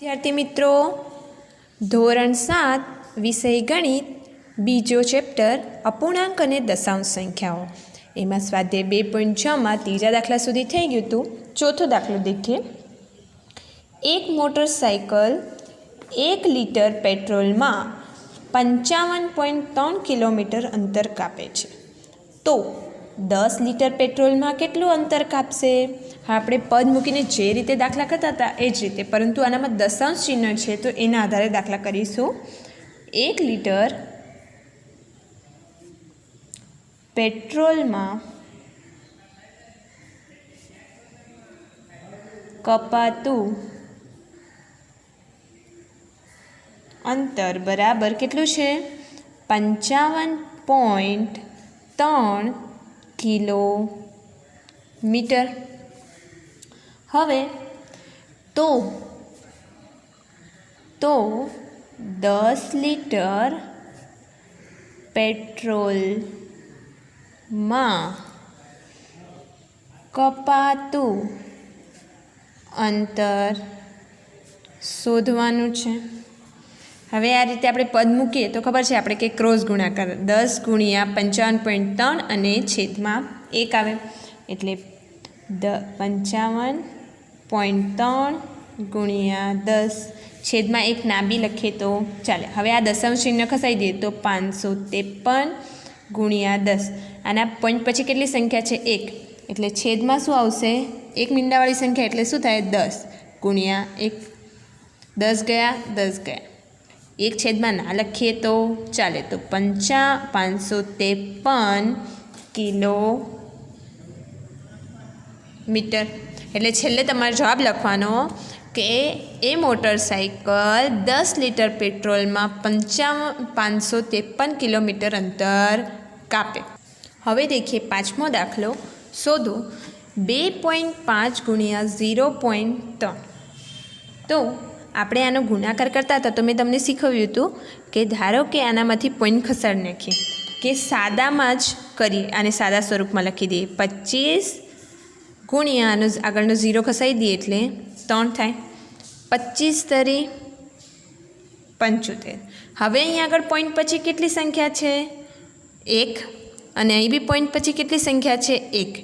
વિદ્યાર્થી મિત્રો, ધોરણ 7 વિષય ગણિત બીજો ચેપ્ટર અપૂર્ણાંક અને દશાંશ સંખ્યાઓ એમાં સ્વાધ્યાય 2.6માં ત્રીજા દાખલા સુધી થઈ ગયું હતું. ચોથો દાખલો દેખીએ. એક મોટરસાઇકલ 1 લીટર પેટ્રોલમાં 55.3 કિલોમીટર અંતર કાપે છે, તો 10 લીટર પેટ્રોલમાં કેટલું અંતર કાપશે? આપણે પદ મૂકીને જે રીતે દાખલા કરતા હતા એ જ રીતે, પરંતુ આનામાં દશાંશ ચિહ્ન છે તો એના આધારે દાખલા કરીશું. 1 લીટર પેટ્રોલમાં કપાતું અંતર બરાબર કેટલું છે? 55.3 કિલોમીટર. હવે તો 10 લીટર પેટ્રોલમાં કપાતું અંતર શોધવાનું છે. હવે આ રીતે આપણે પદ મૂકીએ તો ખબર છે આપણે કે ક્રોસ ગુણાકાર 10 ગુણ્યા 55.3 અને છેદમાં 1 આવે, એટલે 55.3 ગુણ્યા 10 છેદમાં 1 ના બી લખીએ તો ચાલે. હવે આ દશાંશ ચિહ્ન ખસાઈ દઈએ તો 553 ગુણ્યા 10. આના પોઈન્ટ પછી કેટલી સંખ્યા છે? 1, એટલે છેદમાં શું આવશે? 1 મીંડાવાળી સંખ્યા એટલે શું થાય? 10 ગુણ્યા 1. 10 ગયા 10 ગયા, 1 છેદમાં ના લખીએ તો ચાલે. તો 553 કિલોમીટર. એટલે છેલ્લે તમારે જવાબ લખવાનો કે એ મોટરસાઇકલ 10 લીટર પેટ્રોલમાં 553 કિલોમીટર અંતર કાપે. હવે દેખીએ પાંચમો દાખલો. શોધો 2.5 ગુણ્યા 0.3. તો આપણે આનો ગુણાકાર કરતા હતા તો મેં તમને શીખવ્યું હતું કે ધારો કે આનામાંથી પોઈન્ટ ખસાડી નાખીએ, કે સાદામાં જ કરીએ, આને સાદા સ્વરૂપમાં લખી દઈએ. 25 ગુણ્યા આનો આગળનો 0 ખસાઈ દઈએ એટલે 3 થાય. 25 તરી 75. હવે અહીં આગળ પોઈન્ટ પછી કેટલી સંખ્યા છે? 1. અને અહીં બી પોઈન્ટ પછી કેટલી સંખ્યા છે? 1.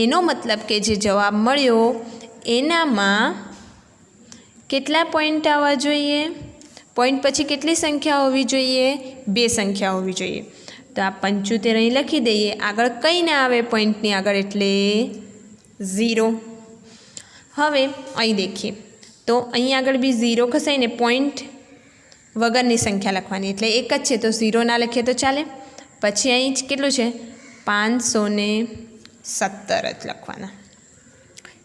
એનો મતલબ કે જે જવાબ મળ્યો એનામાં કેટલા પોઈન્ટ આવવા જોઈએ? પોઈન્ટ પછી કેટલી સંખ્યા હોવી જોઈએ? 2 સંખ્યા હોવી જોઈએ. તો આ 75 અહીં લખી દઈએ. આગળ કંઈ ના આવે પોઈન્ટની આગળ, એટલે 0. હવે અહીં દેખીએ તો અહીં આગળ બી 0 ખસાઈને પોઈન્ટ વગરની સંખ્યા લખવાની, એટલે 1 જ છે તો 0 ના લખીએ તો ચાલે. પછી અહીં કેટલું છે? 517 જ લખવાના.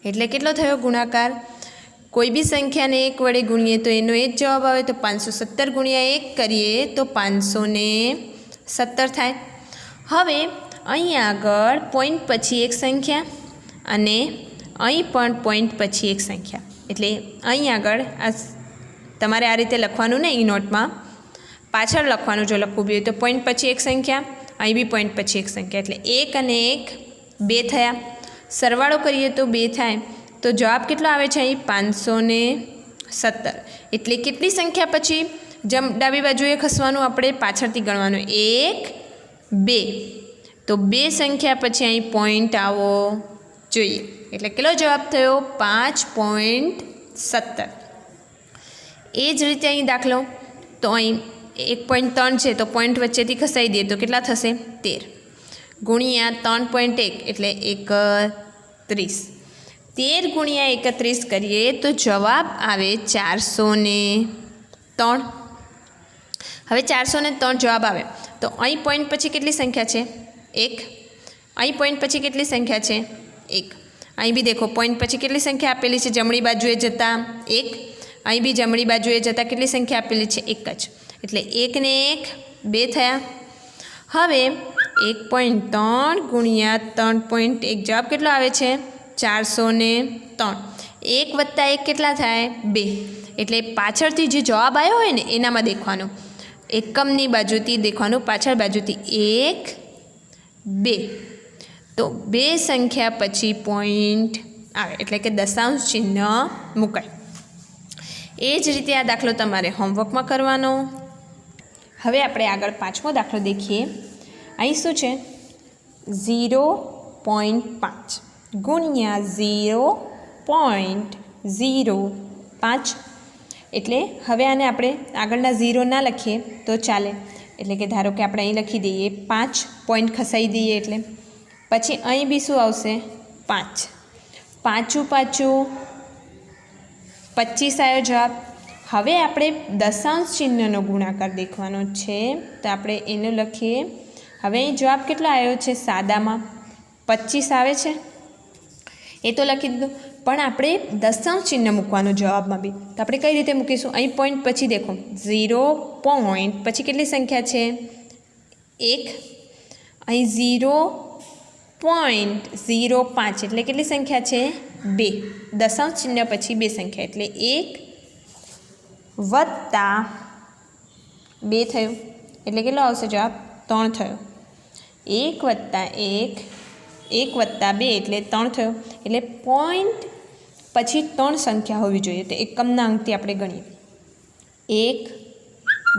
એટલે કેટલો થયો ગુણાકાર? કોઈ બી સંખ્યાને 1 વડે ગુણીએ તો એનો એ જ જવાબ આવે. તો 517 ગુણ્યા 1 કરીએ તો 517 થાય. હવે અહીં આગળ પોઈન્ટ પછી એક સંખ્યા અને અહીં પણ પોઈન્ટ પછી એક સંખ્યા, એટલે અહીં આગળ આ તમારે આ રીતે લખવાનું નહીં, નોટમાં પાછળ લખવાનું. જો લખવું બી હોય તો પોઈન્ટ પછી એક સંખ્યા, અહીં બી પોઈન્ટ પછી એક સંખ્યા, એટલે 1 અને 1 2 થયા. સરવાળો કરીએ તો 2 થાય. તો જવાબ કેટલો આવે છે? અહીં 517. એટલે કેટલી સંખ્યા પછી ડાબી બાજુએ ખસવાનું? આપણે પાછળથી ગણવાનું. 1 2. તો 2 સંખ્યા પછી અહીં પોઈન્ટ આવવો જોઈએ. એટલે કેટલો જવાબ થયો? 5.17. એ જ રીતે અહીં દાખલો. તો અહીં 1.3 છે તો પોઈન્ટ વચ્ચેથી ખસાઈ દઈએ તો કેટલા થશે? 13 ગુણ્યા 3.1 એટલે 31. 13 ગુણ્યા 31 કરીએ તો જવાબ આવે 403. હવે 403 જવાબ આવે તો અહીં પોઈન્ટ પછી કેટલી સંખ્યા છે? 1. અહીં પોઈન્ટ પછી કેટલી સંખ્યા છે? 1. અહીં બી દેખો પોઈન્ટ પછી કેટલી સંખ્યા આપેલી છે? જમણી બાજુએ જતાં 1. અહીં બી જમણી બાજુએ જતાં કેટલી સંખ્યા આપેલી છે? 1 જ. એટલે 1 ને 1 2 થયા. હવે 1.3 ગુણ્યા 3.1 જવાબ કેટલો આવે છે? 403. 1 વત્તા 1 કેટલા થાય? 2. એટલે પાછળથી જે જવાબ આવ્યો હોય ને એનામાં દેખવાનું, એકમની બાજુથી દેખવાનું, પાછળ બાજુથી 1 2. તો 2 સંખ્યા પછી પોઈન્ટ આવે એટલે કે દશાંશ ચિહ્ન મુકાય. એ જ રીતે આ દાખલો તમારે હોમવર્કમાં કરવાનો. હવે આપણે આગળ 5મો દાખલો દેખીએ. અહીં શું છે? 0.5 ગુણ્યા 0.05. એટલે હવે આને આપણે આગળના 0 ના લખીએ તો ચાલે. એટલે કે ધારો કે આપણે અહીં લખી દઈએ 5 પોઈન્ટ ખસાઈ દઈએ. એટલે પછી અહીં બી શું આવશે? 5. પાછું 25 આવ્યો જવાબ. હવે આપણે દશાંશ ચિહ્નનો ગુણાકાર દેખવાનો છે, તો આપણે એને લખીએ. હવે અહીં જવાબ કેટલો આવ્યો છે? સાદામાં 25 આવે છે, એ તો લખી દીધું. પણ આપણે દશાંશ ચિહ્ન મૂકવાનું જવાબમાં બી, તો આપણે કઈ રીતે મૂકીશું? અહીં પોઈન્ટ પછી દેખો 0 પોઈન્ટ પછી કેટલી સંખ્યા છે? 1. અહીં 0.05 એટલે કેટલી સંખ્યા છે? 2. દશાંશ ચિહ્ન પછી 2 સંખ્યા એટલે 1 વત્તા 2 થયું. એટલે કેટલો આવશે જવાબ? 3 થયો. 1 વત્તા 2 એટલે 3 થયો. એટલે પોઈન્ટ પછી 3 સંખ્યા હોવી જોઈએ. તો એકમના અંકથી આપણે ગણીએ. 1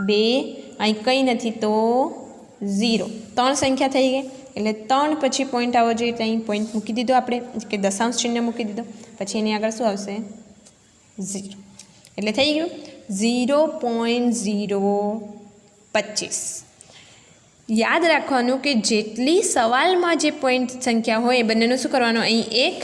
2 અહીં કંઈ નથી તો 0. 3 સંખ્યા થઈ ગઈ. એટલે 3 પછી પોઈન્ટ આવવો જોઈએ. એટલે અહીં પોઈન્ટ મૂકી દીધો આપણે, કે દશાંશ ચિહ્ન મૂકી દીધો. પછી એની આગળ શું આવશે? 0. એટલે થઈ ગયું 0.025. યાદ રાખવાનું કે જેટલી સવાલમાં જે પોઈન્ટ સંખ્યા હોય એ બંનેનું શું કરવાનું? અહીં 1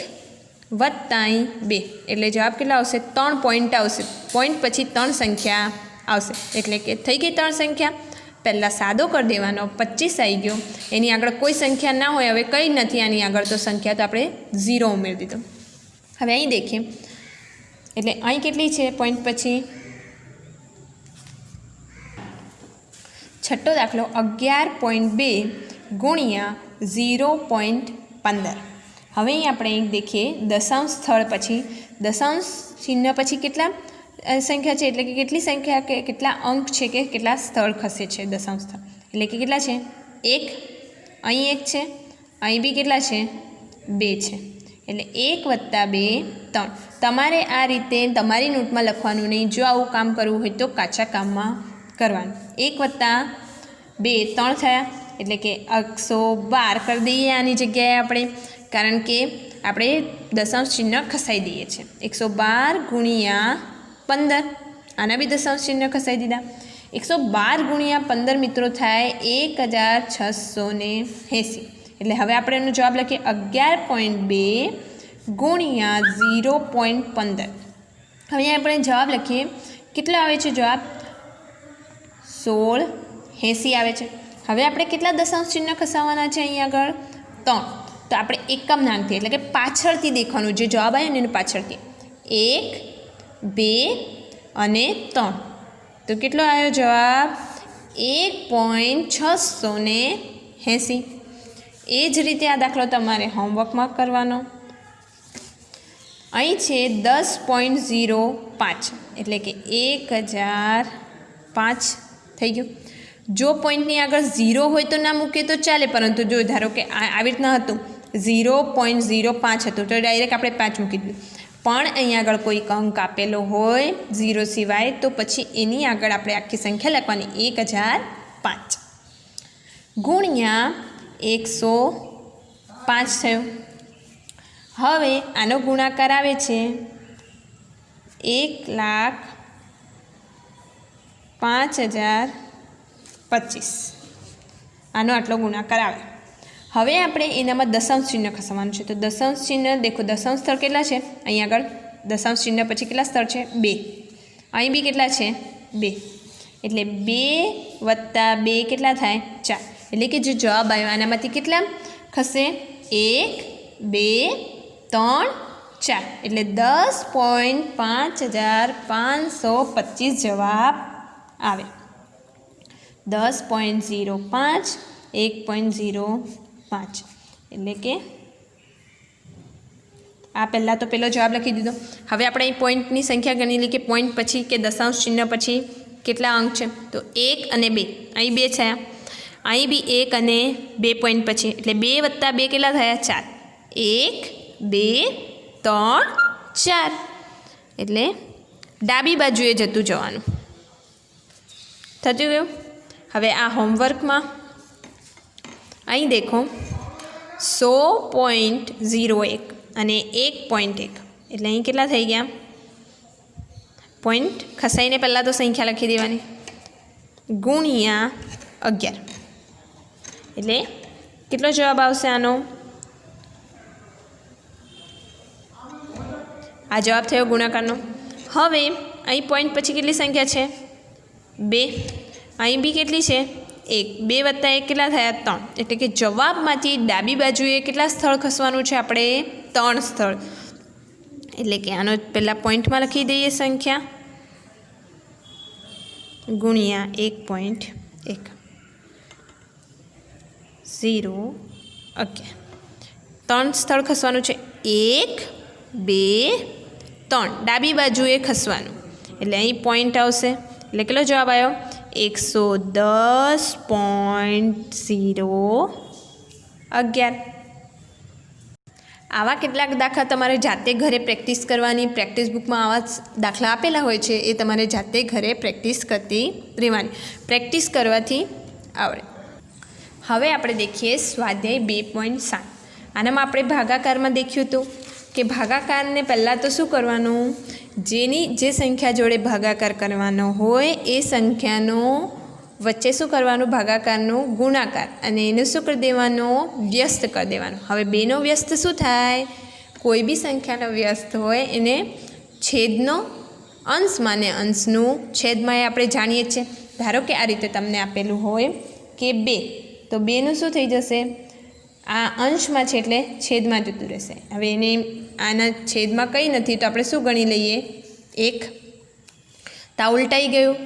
વત્તા અહીં 2 એટલે જવાબ કેટલા આવશે? 3 પોઈન્ટ આવશે. પોઈન્ટ પછી 3 સંખ્યા આવશે. એટલે કે થઈ ગઈ 3 સંખ્યા. પહેલાં સાદો કરી દેવાનો, 25 આવી ગયો. એની આગળ કોઈ સંખ્યા ના હોય, હવે કંઈ નથી આની આગળ તો સંખ્યા, તો આપણે 0 ઉમેરી દીધો. હવે અહીં દેખીએ. એટલે અહીં કેટલી છે પોઈન્ટ પછી? છઠ્ઠો દાખલો 11.2 ગુણ્યા 0.15. હવે અહીં આપણે એક દેખીએ દશાંશ સ્થળ પછી, દશાંશ ચિહ્ન પછી કેટલા સંખ્યા છે? એટલે કે કેટલી સંખ્યા કે કેટલા અંક છે કે કેટલા સ્થળ ખસે છે દશાંશ સ્થળ. એટલે કે કેટલા છે? 1. અહીં 1 છે, અહીં બી કેટલા છે? 2 છે. એટલે 1 વત્તા 2 3. તમારે આ રીતે તમારી નોટમાં લખવાનું નહીં. જો આવું કામ કરવું હોય તો કાચા કામમાં કરવાનું. 1 વત્તા 2 3 થયા. એટલે કે 112 કરી દઈએ આની જગ્યાએ આપણે, કારણ કે આપણે દશાંશ ચિહ્ન ખસાઈ દઈએ છીએ. 112 ગુણ્યા 15. આના બી દશાંશ ચિહ્ન ખસાઈ દીધા. 112 ગુણ્યા 15 મિત્રો થાય 1680. એટલે હવે આપણે એનો જવાબ લખીએ 11.2 ગુણ્યા 0.15. હવે આપણે જવાબ લખીએ. કેટલો આવે છે જવાબ? 1680 આવે છે. હવે આપણે કેટલા દશાંશ ચિહ્ન ખસાવવાના છે? અહીં આગળ 3. તો આપણે એકમ નામથી એટલે કે પાછળથી દેખવાનું. જે જવાબ આવ્યો ને એને પાછળથી 1 2 અને 3. તો કેટલો આવ્યો જવાબ? 1.680. એ જ રીતે આ દાખલો તમારે હોમવર્કમાં કરવાનો. અહીં છે 10.05 એટલે કે 1005 થઈ ગયું. જો પોઈન્ટની આગળ 0 હોય તો ના મૂકે તો ચાલે, પરંતુ જો ધારો કે આવી રીતના હતું 0.05 હતું તો ડાયરેક્ટ આપણે 5 મૂકી દીધું. પણ અહીં આગળ કોઈ અંક આપેલો હોય 0 સિવાય તો પછી એની આગળ આપણે આખી સંખ્યા લખવાની 1005 ગુણ્યા 105 થયો. હવે આનો ગુણાકાર આવે છે 1,05,025. આનો આટલો ગુણાકાર આવે. હવે આપણે એનામાં દશાંશ ચિહ્ન ખસવાનું છે. તો દશાંશ ચિહ્ન દેખો, દશાંશ સ્થળ કેટલા છે? અહીં આગળ દશાંશ ચિહ્ન પછી કેટલા સ્થળ છે? 2. અહીં બી કેટલા છે? 2. એટલે 2 વત્તા 2 કેટલા થાય? 4. એટલે કે જે જવાબ આવ્યો આનામાંથી કેટલા ખસે? 1 2 3 4. એટલે 10.5525 જવાબ આવે. 10.05 1.05 એટલે કે આ પહેલાં તો પેલો જવાબ લખી દીધો. હવે આપણે અહીં પોઈન્ટની સંખ્યા ગણી લઈએ કે પોઈન્ટ પછી કે દશાંશ ચિહ્ન પછી કેટલા અંક છે? તો 1 અને 2. અહીં 2 થયા, અહીં બી 1 અને 2 પોઈન્ટ પછી એટલે 2 વત્તા 2 કેટલા થયા? 4. 1 2 3 4 એટલે ડાબી બાજુએ જતું જવાનું. થતું ગયું. હવે આ હોમવર્કમાં અહીં દેખો 100.01 અને 1.1 એટલે અહીં કેટલા થઈ ગયા? પોઈન્ટ ખસાઈને પહેલાં તો સંખ્યા લખી દેવાની ગુણ્યા 11 એટલે કેટલો જવાબ આવશે આનો? આ જવાબ થયો ગુણાકારનો. હવે અહીં પોઈન્ટ પછી કેટલી સંખ્યા છે? 2. અહીં બી કેટલી છે? 1. 2 વત્તા 1 કેટલા થયા? 3. એટલે કે જવાબમાંથી ડાબી બાજુએ કેટલા સ્થળ ખસવાનું છે આપણે? 3 સ્થળ. એટલે કે આનો પહેલાં પોઈન્ટમાં લખી દઈએ સંખ્યા ગુણ્યા 1.1 0 11. 3 સ્થળ ખસવાનું છે. 1 2 3 ડાબી બાજુએ ખસવાનું એટલે અહીં પોઈન્ટ આવશે. એટલે કેટલો જવાબ આવ્યો? 110.011. આવા કેટલાક દાખલા તમારે જાતે ઘરે પ્રેક્ટિસ કરવાની. પ્રેક્ટિસ બુકમાં આવા દાખલા આપેલા હોય છે, એ તમારે જાતે ઘરે પ્રેક્ટિસ કરતી રહેવાની. પ્રેક્ટિસ કરવાથી આવડે. હવે આપણે દેખીએ સ્વાધ્યાય 2.7. આનામાં આપણે ભાગાકારમાં દેખ્યું હતું કે ભાગાકારને પહેલાં તો શું કરવાનું? જે સંખ્યા જોડે ભાગાકાર કરવાનો હોય એ સંખ્યાનો વચ્ચે શું કરવાનું? ભાગાકારનો ગુણાકાર અને એને શું કરી દેવાનો? વ્યસ્ત કરી દેવાનો. હવે બેનો વ્યસ્ત શું થાય? કોઈ બી સંખ્યાનો વ્યસ્ત હોય એને છેદનો અંશમાં ને અંશનું છેદમાં એ આપણે જાણીએ છીએ. ધારો કે આ રીતે તમને આપેલું હોય કે 2, તો 2નું શું થઈ જશે? આ અંશમાં છે એટલે છેદમાં જતું રહેશે. હવે એને આના છેદમાં કંઈ નથી તો આપણે શું ગણી લઈએ? 1. તો આ ઉલટાઈ ગયું.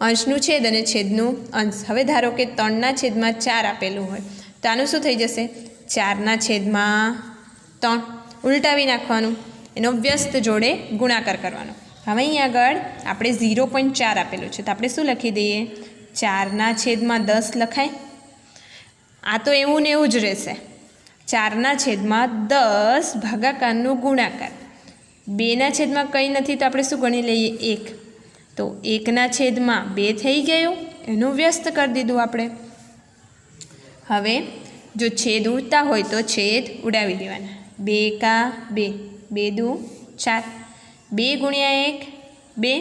અંશનું છેદ અને છેદનું અંશ. હવે ધારો કે 3ના છેદમાં 4 આપેલું હોય તો આનું શું થઈ જશે? 4ના છેદમાં 3. ઉલટાવી નાખવાનું, એનો વ્યસ્ત જોડે ગુણાકાર કરવાનો. હવે અહીં આગળ આપણે 0.4 આપેલું છે તો આપણે શું લખી દઈએ? 4ના છેદમાં 10 લખાય. આ તો એવું ને એવું જ રહેશે. 4ના છેદમાં 10 ભાગાકારનો ગુણાકાર. 2ના છેદમાં કંઈ નથી તો આપણે શું ગણી લઈએ? 1. તો 1ના છેદમાં 2 થઈ ગયું, એનું વ્યસ્ત કરી દીધું આપણે. હવે જો છેદ ઉડતા હોય તો છેદ ઉડાવી દેવાના. 2 એકા 2, 2 દુ 4, 2 ગુણ્યા 1 2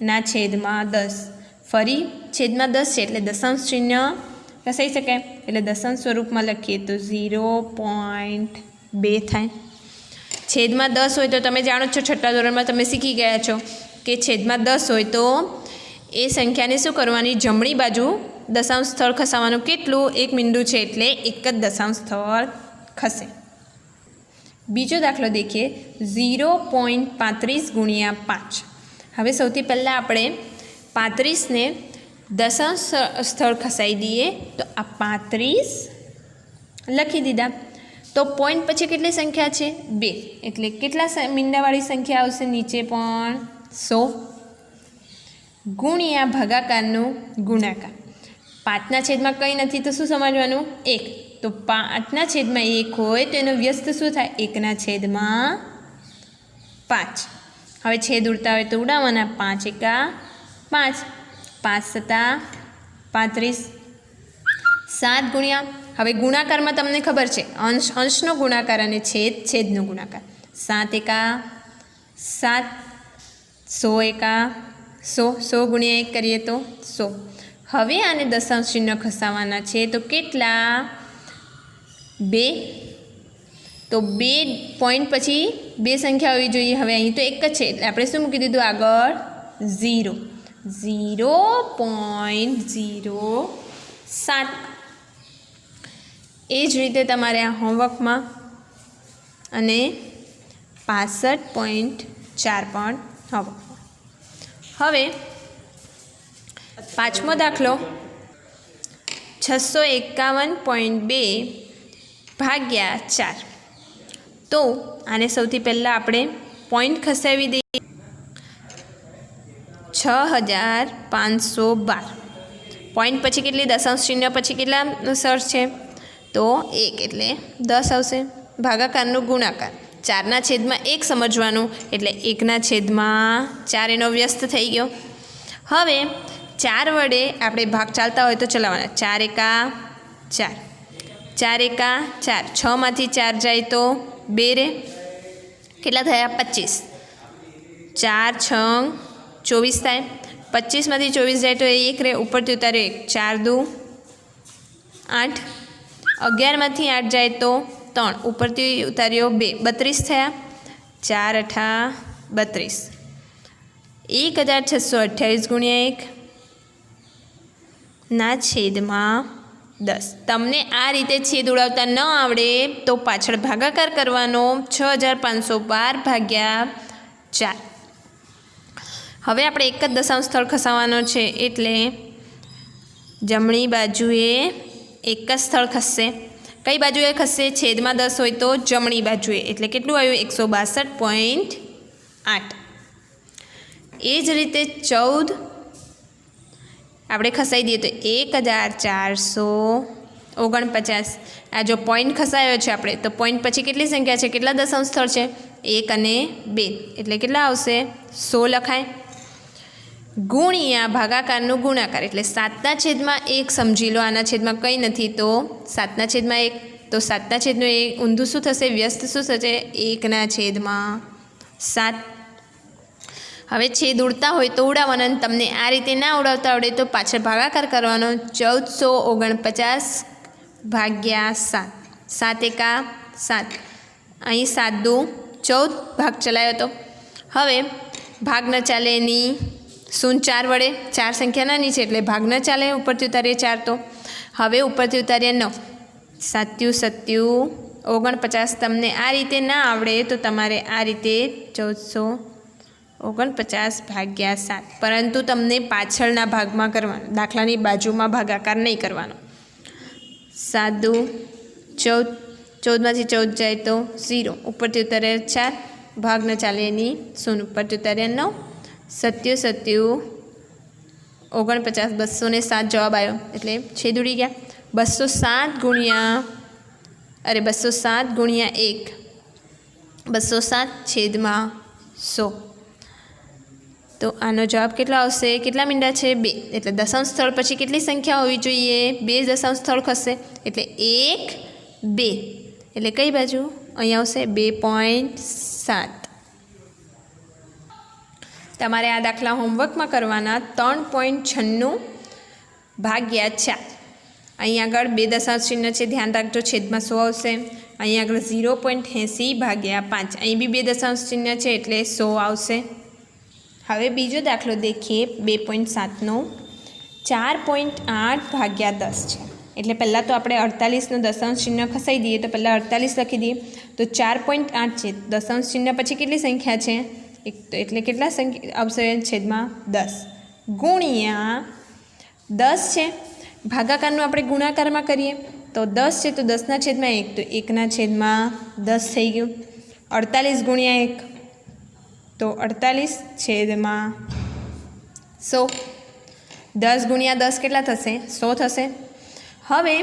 ના છેદમાં 10. ફરી છેદમાં 10 છે એટલે દશાંશ ચિહ્ન કસાઈ શકાય એટલે દશાંશ સ્વરૂપમાં લખીએ તો 0.2 થાય. છેદમાં 10 હોય તો તમે જાણો છો, છઠ્ઠા ધોરણમાં તમે શીખી ગયા છો કે છેદમાં 10 હોય તો એ સંખ્યાને શું કરવાની? જમણી બાજુ દશાંશ સ્થળ ખસાવવાનું. કેટલું? 1 બિંદુ છે એટલે એક જ દશાંશ સ્થળ ખસે. બીજો દાખલો દેખીએ 0.35 ગુણ્યા 5. હવે સૌથી પહેલાં આપણે 35ને દશાંશ સ્થળ ખસાઈ દઈએ તો આ 35 લખી દીધા. તો પોઈન્ટ પછી કેટલી સંખ્યા છે? 2. એટલે કેટલા મીંડાવાળી સંખ્યા આવશે? નીચે પણ 100 ગુણ્યા ભાગાકારનું ગુણાકાર. 5ના છેદમાં કંઈ નથી તો શું સમજવાનું? 1. તો 5ના છેદમાં 1 હોય તો એનો વ્યસ્ત શું થાય? 1ના છેદમાં 5. હવે છેદ ઉડતા હોય તો ઉડાવવાના. 5 એકા 5, 5 સતા 35, 7 ગુણ્યા. હવે ગુણાકારમાં તમને ખબર છે અંશનો ગુણાકાર અને છેદનો ગુણાકાર. 7 એકા 7, 100 એકા 100, 100 ગુણ્યા 1 કરીએ તો 100. હવે આને દશાંશ ચિહ્ન ખસાવવાના છે તો કેટલા? 2. તો 2 પોઈન્ટ પછી 2 સંખ્યા હોવી જોઈએ. હવે અહીં તો એક જ છે એટલે આપણે શું મૂકી દીધું આગળ? 0. 0.07. એ જ રીતે તમારે આ હોમવર્કમાં અને 65.4 પણ હોમવર્કમાં. હવે પાંચમો દાખલો 651.2 ભાગ્યા 4. તો આને સૌથી પહેલાં આપણે પોઈન્ટ ખસાવી દઈએ. 6512. પોઈન્ટ પછી કેટલી? દશાંશ ચિહ્ન પછી કેટલા સર છે? તો 1 એટલે 10 આવશે. ભાગાકારનો ગુણાકાર 4ના છેદમાં 1 સમજવાનું, એટલે 1ના છેદમાં 4 એનો વ્યસ્ત થઈ ગયો. હવે 4 વડે આપણે ભાગ ચાલતા હોય તો ચલાવવાના. 4 એકા 4, 4 એકા 4, 6 માંથી 4 જાય તો 2 રહે. કેટલા થયા? 25. 4 6 24 થાય. 25 માંથી 24 જાય તો 1 રહે, ઉપરથી ઉતાર્યો 1. 4 દુ 8. 11 માંથી 8 જાય તો 3, ઉપરથી ઉતાર્યો 2. 32 થયા. 4 અઠા 32. 1628 ગુણ્યા 1 ના છેદમાં 10. તમને આ રીતે છેદ ઉડાવતા ન આવડે તો પાછળ ભાગાકાર કરવાનો. 6512 ભાગ્યા 4. હવે આપણે એક જ દશાંશ સ્થળ ખસાવવાનો છે, એટલે જમણી બાજુએ એક જ સ્થળ ખસશે. કઈ બાજુએ ખસશે? છેદમાં 10 હોય તો જમણી બાજુએ, એટલે કેટલું આવ્યું? 162.8. એ જ રીતે 14 આપણે ખસાઈ દઈએ તો 1449. આ જો પોઈન્ટ ખસાયો છે આપણે, તો પોઈન્ટ પછી કેટલી સંખ્યા છે? કેટલા દશાંશ સ્થળ છે? 1 અને 2, એટલે કેટલા આવશે? 100 લખાય. ગુણ્યા ભાગાકારનું ગુણાકાર, એટલે 7/1 સમજી લો. આના છેદમાં કંઈ નથી તો 7/1. તો 7/1 ઊંધું શું થશે? વ્યસ્ત શું થશે? 1/7. હવે છેદ ઉડતા હોય તો ઉડાવવાના. તમને આ રીતે ના ઉડાવતા આવડે તો પાછળ ભાગાકાર કરવાનો. 1449 ભાગ્યા 7. 7 એકા 7, અહીં 7 દુ 14, ભાગ ચલાવ્યો તો. હવે ભાગ ન ચાલે એની 0 4 વડે. 4 સંખ્યા નાની છે એટલે ભાગ ન ચાલે. ઉપરથી ઉતારીએ 4 તો. હવે ઉપરથી ઉતારીએ 9. 7 49. તમને આ રીતે ના આવડે તો તમારે આ રીતે 1449 ભાગ્યા 7, પરંતુ તમને પાછળના ભાગમાં કરવાનો, દાખલાની બાજુમાં ભાગાકાર નહીં કરવાનો. 7 દુ 14, 14 માંથી 14 જાય તો 0, ઉપરથી ઉતારે 4, ભાગ ન ચાલે એની 0, ઉપરથી ઉતારે 9. 7 49, 207 જવાબ આવ્યો, એટલે છેદ ઉડી ગયા. 207 ગુણ્યા 1, 207 છેદમાં 100. તો આનો જવાબ કેટલો આવશે? કેટલા મીંડા છે? 2. એટલે દશાંશ સ્થળ પછી કેટલી સંખ્યા હોવી જોઈએ? 2 દશાંશ સ્થળ ખસશે, એટલે 1 2. એટલે કઈ બાજુ? અહીંયા આવશે 2.7. તમારે આ દાખલા હોમવર્કમાં કરવાના. 3.96 ભાગ્યા 4. અહીં આગળ 2 દશાંશ ચિહ્ન છે, ધ્યાન રાખજો. છેદમાં 100 આવશે. અહીં આગળ 0.80 ભાગ્યા 5. અહીં બી 2 દશાંશ ચિહ્ન છે એટલે 100 આવશે. હવે બીજો દાખલો દેખીએ. 2.7નો 4.8 ભાગ્યા 10 છે. એટલે પહેલાં તો આપણે 48નું દશાંશ ચિહ્ન ખસાઈ દઈએ. તો પહેલાં 48 લખી દઈએ. તો 4.8 છે, દશાંશ ચિહ્ન પછી કેટલી સંખ્યા છે? 1. તો એટલે કેટલા સંખ્યા આવશે? છેદમાં 10 ગુણ્યા 10 છે. ભાગાકારનું આપણે ગુણાકારમાં કરીએ તો 10 છે, તો 10ના છેદમાં 1, તો 1ના છેદમાં 10 થઈ ગયું. 48 ગુણ્યા 1, તો 48 છેદમાં 100. 10 ગુણ્યા 10 કેટલા થશે? 100 થશે. હવે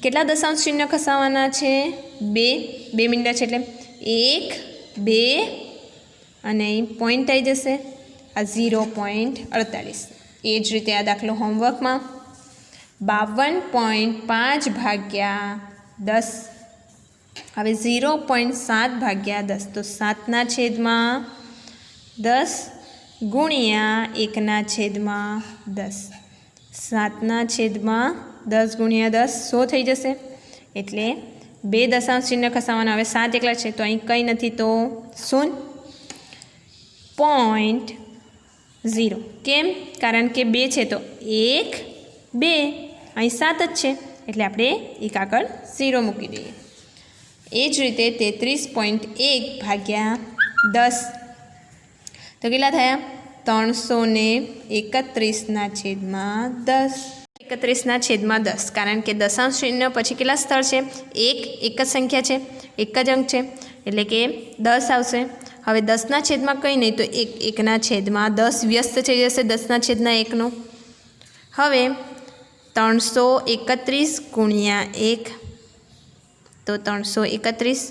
કેટલા દશાંશ ચિહ્ન ખસાવવાના છે? 2 મીંડા છે, એટલે 1 2 અને અહીં પોઈન્ટ આવી જશે. આ 0.48. એ જ રીતે આ દાખલો હોમવર્કમાં 52.5 ભાગ્યા 10. હવે 0.7 ભાગ્યા 10, તો 7ના છેદમાં 10 ગુણ્યા 1ના છેદમાં 10. 7ના છેદમાં 10 ગુણ્યા 10 100 થઈ જશે. એટલે 2 દશાંશ ચિહ્ન ખસાવવાના. હવે 7 એકલા છે તો અહીં કંઈ નથી તો 0.0. કેમ? કારણ કે 2 છે તો 1 2, અહીં 7 જ છે એટલે આપણે એક આગળ 0 મૂકી દઈએ. એ જ રીતે 33.1 ભાગ્યા 10, તો કેટલા થયા? 331ના છેદમાં 10. 31ના છેદમાં 10, કારણ કે દશાંશ ચિહ્ન પછી કેટલા સ્થળ છે? 1 એક જ સંખ્યા છે, એક જ અંક છે, એટલે કે 10 આવશે. હવે 10ના છેદમાં કંઈ નહીં તો 1ના છેદમાં 10 વ્યસ્ત થઈ જશે 10ના છેદના 1નો. હવે 331 ગુણ્યા 1, તો 331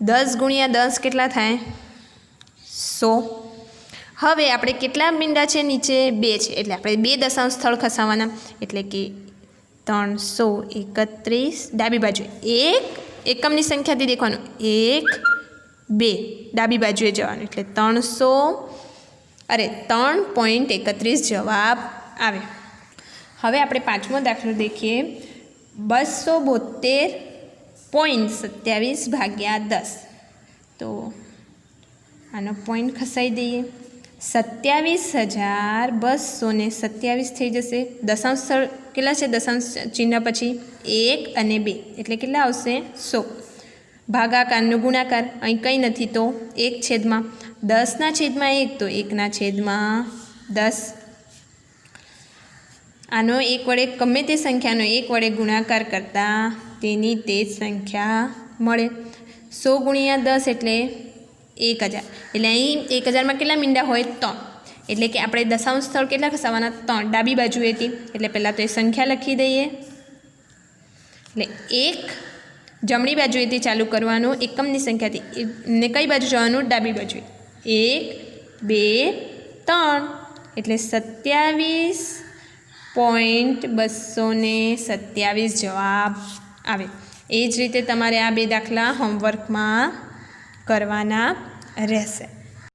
10 ગુણ્યા 10 કેટલા થાય? 100. હવે આપણે કેટલા મીંડા છે નીચે? 2 છે, એટલે આપણે 2 દશાંશ સ્થળ ખસાવવાના, એટલે કે 331 ડાબી બાજુ 1 એકમની સંખ્યાથી દેખવાનું, 1 2 ડાબી બાજુએ જવાનું, એટલે 3.31 જવાબ આવે. હવે આપણે પાંચમો દાખલો દેખીએ. 272.27 ભાગ્યા 10. તો આનો પોઈન્ટ ખસાઈ દઈએ. 27,227 થઈ જશે. દશાંશ સ્થળ કેટલા છે? દશાંશ ચિહ્ન પછી 1 અને 2 એટલે કેટલા આવશે? 100. ભાગાકારનો ગુણાકાર અહીં કંઈ નથી તો 1/10 તો 1/10. આનો 1 વડે ગમે તે સંખ્યાનો 1 વડે ગુણાકાર કરતાં તેની તે જ સંખ્યા મળે. 100 ગુણ્યા 10 એટલે 1000. એટલે અહીં 1000માં કેટલા મીંડા હોય? 3. એટલે કે આપણે દશાંશ સ્થળ કેટલા ખસાવવાના? 3 ડાબી બાજુએથી. એટલે પહેલાં તો એ સંખ્યા લખી દઈએ. એટલે 1 જમણી બાજુએથી ચાલુ કરવાનું, એકમની સંખ્યાથી. ને કઈ બાજુ જવાનું? ડાબી બાજુએ. 1 2 3 એટલે 27.227 જવાબ આવે. એ જ રીતે તમારે આ 2 દાખલા હોમવર્કમાં કરવાના રહેશે.